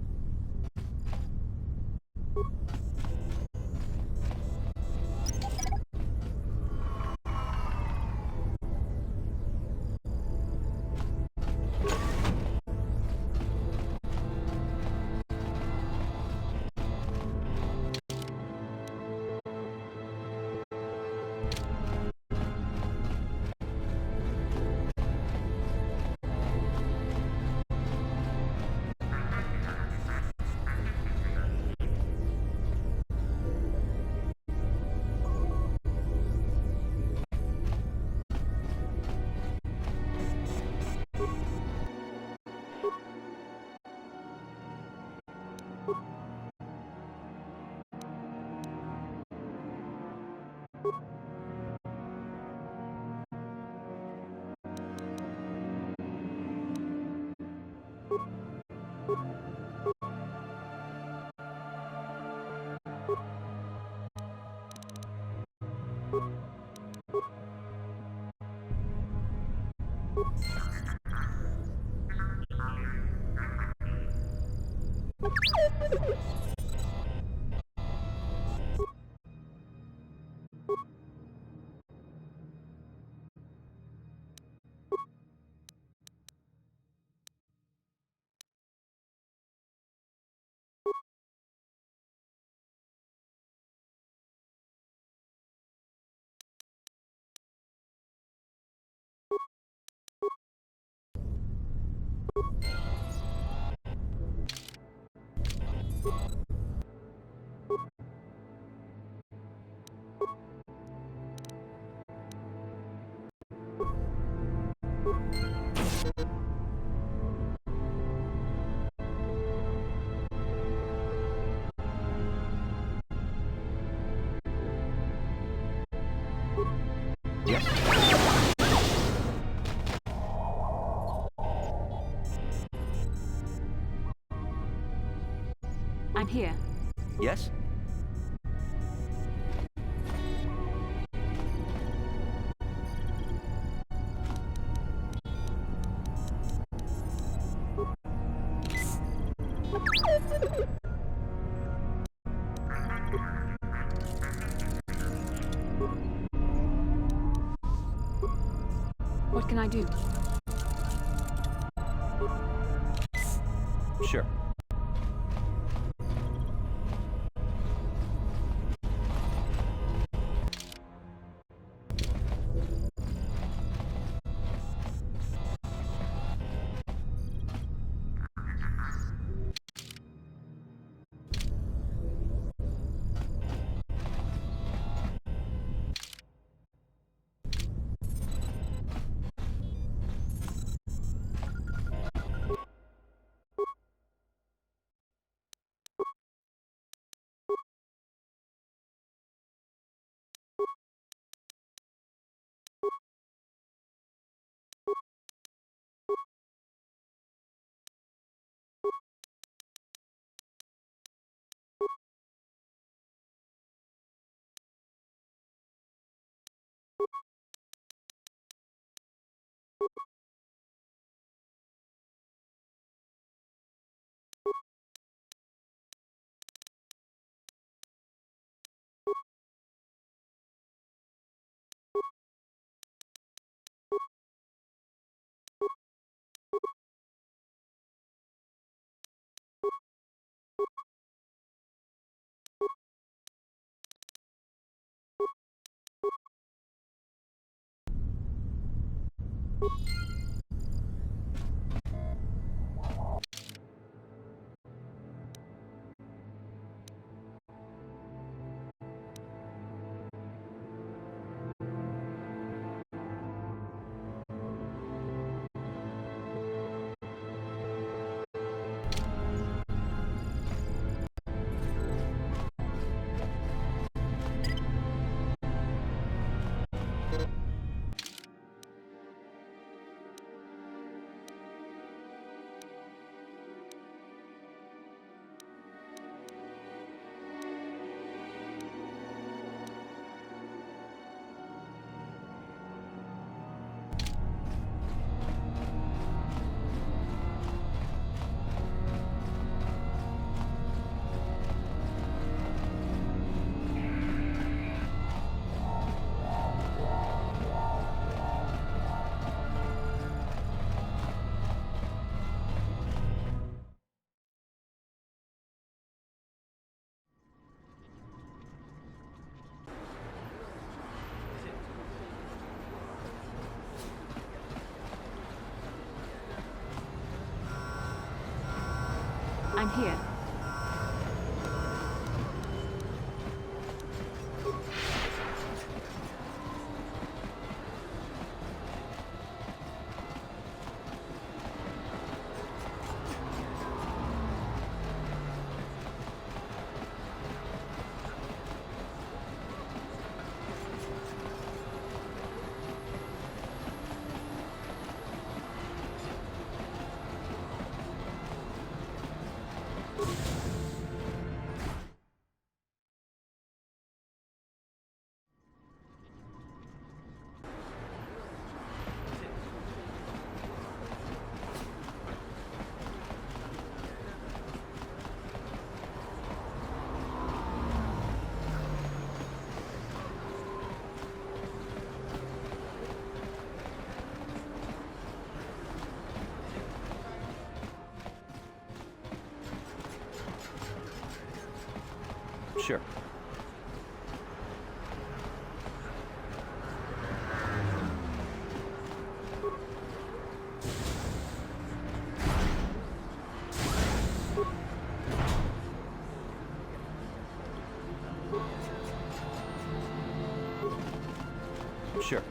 I'm here. Yes? What can I do? Sure. I'm here. Sure. Sure.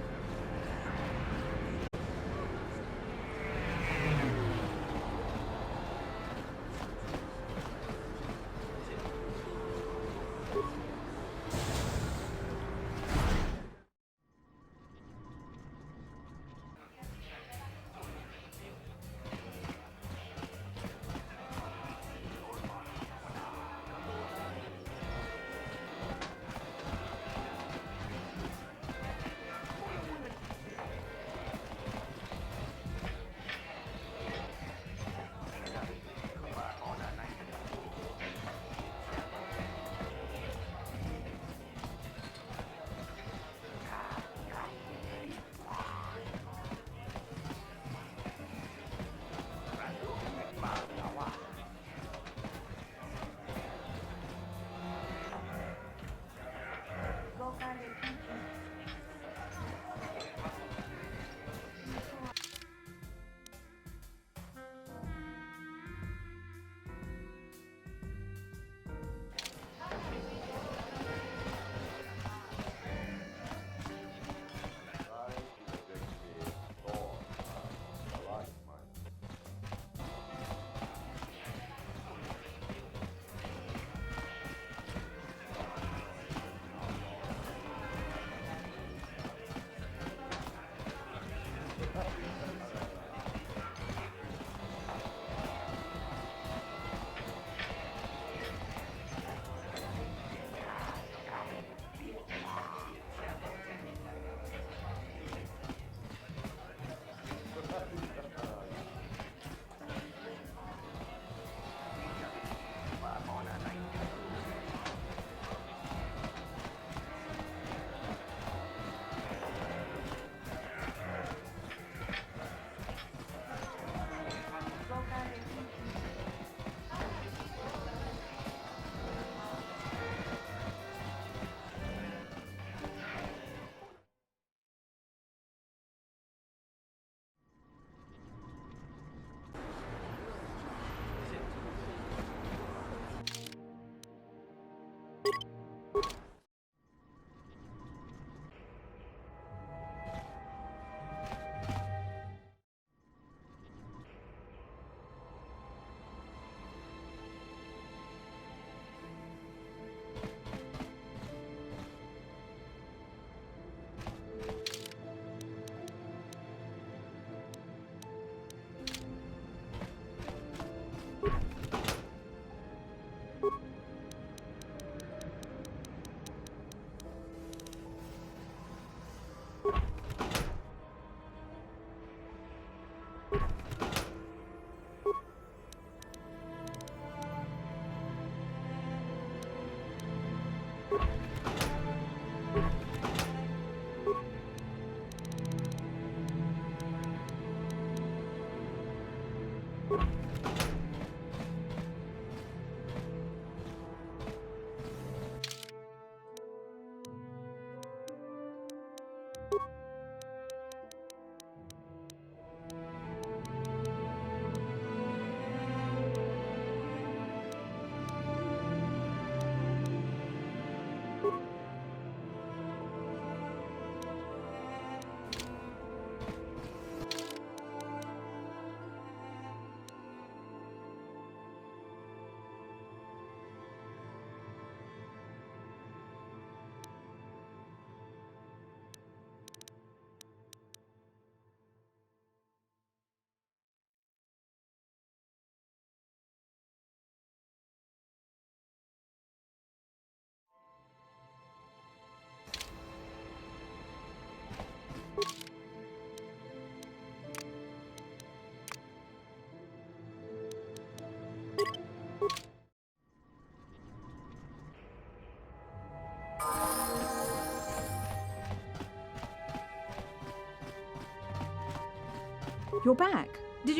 You're back. Did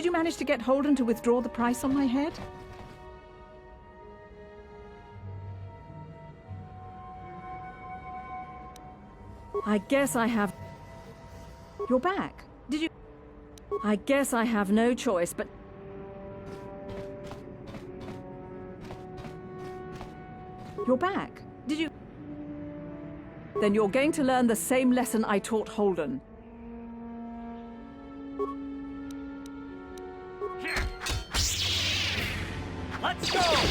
you manage to get Holden to withdraw the price on my head? I guess I have... You're back. Did you... I guess I have no choice, but... You're back. Did you... Then you're going to learn the same lesson I taught Holden. Let's go!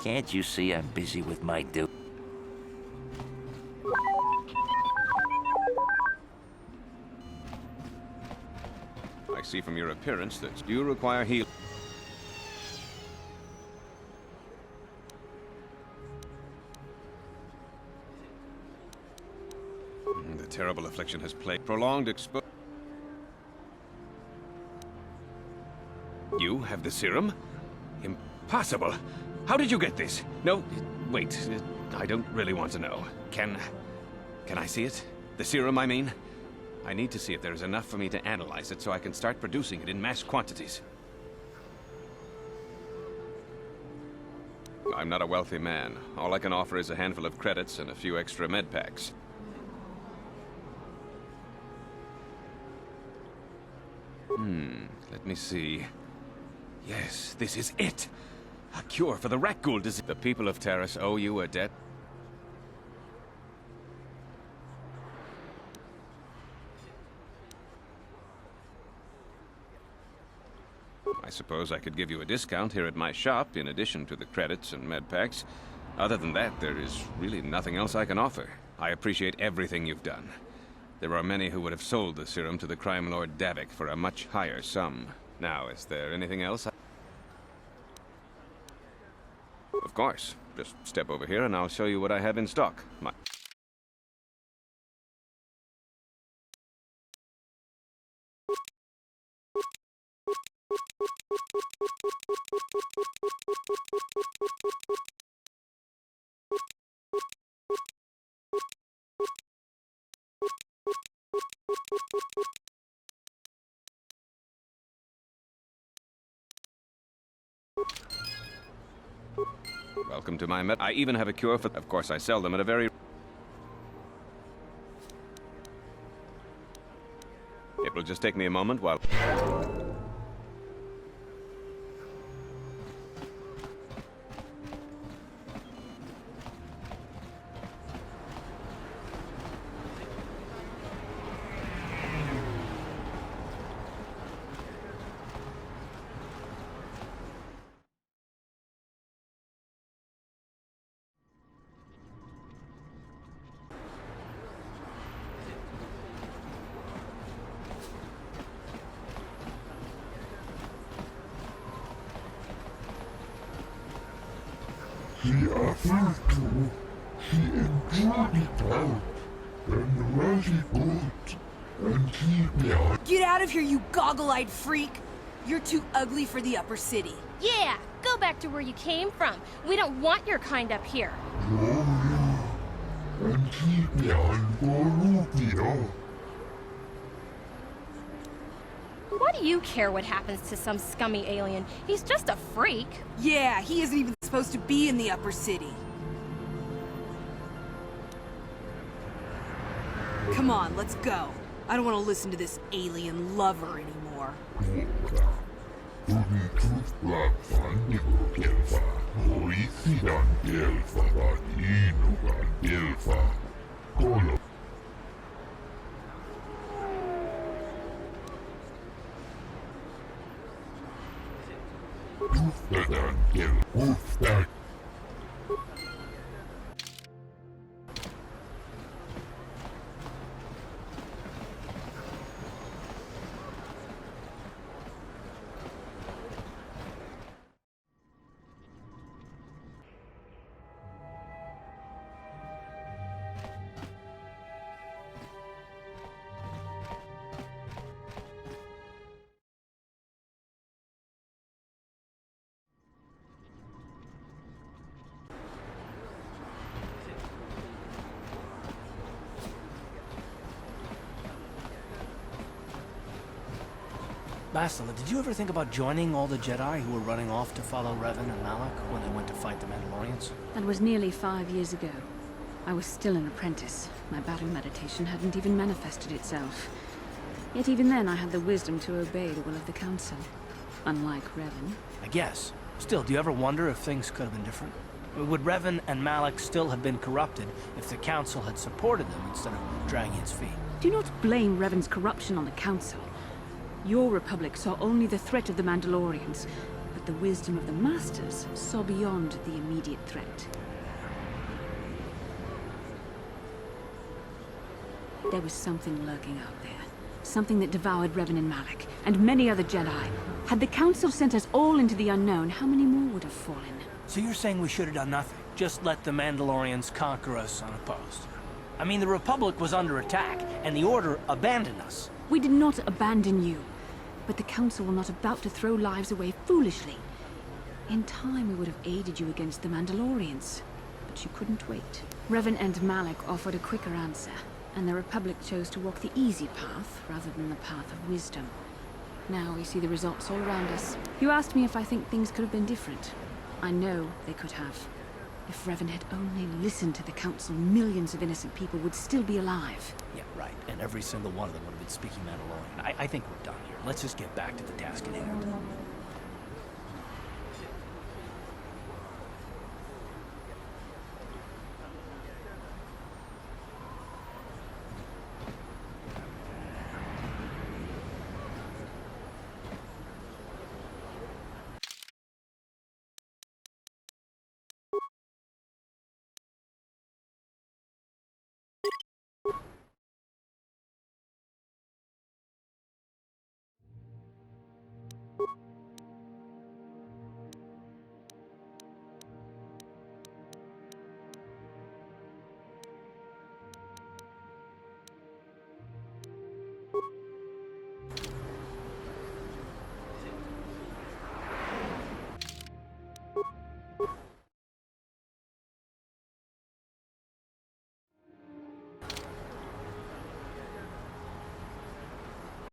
Can't you see I'm busy with my dude? I see from your appearance that you require healing. The terrible affliction has plagued prolonged exposure. You have the serum? Impossible! How did you get this? No, wait. I don't really want to know. Can I see it? The serum, I mean? I need to see if there is enough for me to analyze it so I can start producing it in mass quantities. I'm not a wealthy man. All I can offer is a handful of credits and a few extra med packs. Let me see. Yes, this is it! A cure for the rat ghoul disease. The people of Tanis owe you a debt. I suppose I could give you a discount here at my shop, in addition to the credits and med packs. Other than that, there is really nothing else I can offer. I appreciate everything you've done. There are many who would have sold the serum to the crime lord Davik for a much higher sum. Now, is there anything else? Of course. Just step over here and I'll show you what I have in stock. Welcome to my I even have a cure for... Of course, I sell them at a very... It will just take me a moment while... He offered to. He enjoyed it out. And very good. And keep me out. Get out of here, you goggle-eyed freak! You're too ugly for the upper city. Yeah, go back to where you came from. We don't want your kind up here. And keep me on Borubio. Why do you care what happens to some scummy alien? He's just a freak. Yeah, he isn't even supposed to be in the upper city. Come on, let's go. I don't want to listen to this alien lover anymore. Bastila, did you ever think about joining all the Jedi who were running off to follow Revan and Malak when they went to fight the Mandalorians? That was nearly 5 years ago. I was still an apprentice. My battle meditation hadn't even manifested itself. Yet even then I had the wisdom to obey the will of the Council. Unlike Revan. I guess. Still, do you ever wonder if things could have been different? Would Revan and Malak still have been corrupted if the Council had supported them instead of dragging its feet? Do not blame Revan's corruption on the Council. Your Republic saw only the threat of the Mandalorians, but the wisdom of the Masters saw beyond the immediate threat. There was something lurking out there. Something that devoured Revan and Malak, and many other Jedi. Had the Council sent us all into the unknown, how many more would have fallen? So you're saying we should have done nothing? Just let the Mandalorians conquer us unopposed? I mean, the Republic was under attack, and the Order abandoned us. We did not abandon you, but the Council were not about to throw lives away foolishly. In time, we would have aided you against the Mandalorians, but you couldn't wait. Revan and Malak offered a quicker answer, and the Republic chose to walk the easy path rather than the path of wisdom. Now we see the results all around us. You asked me if I think things could have been different. I know they could have. If Revan had only listened to the Council, millions of innocent people would still be alive. Yeah, right. And every single one of them would have been speaking Mandalorian. I think we're done here. Let's just get back to the task at hand.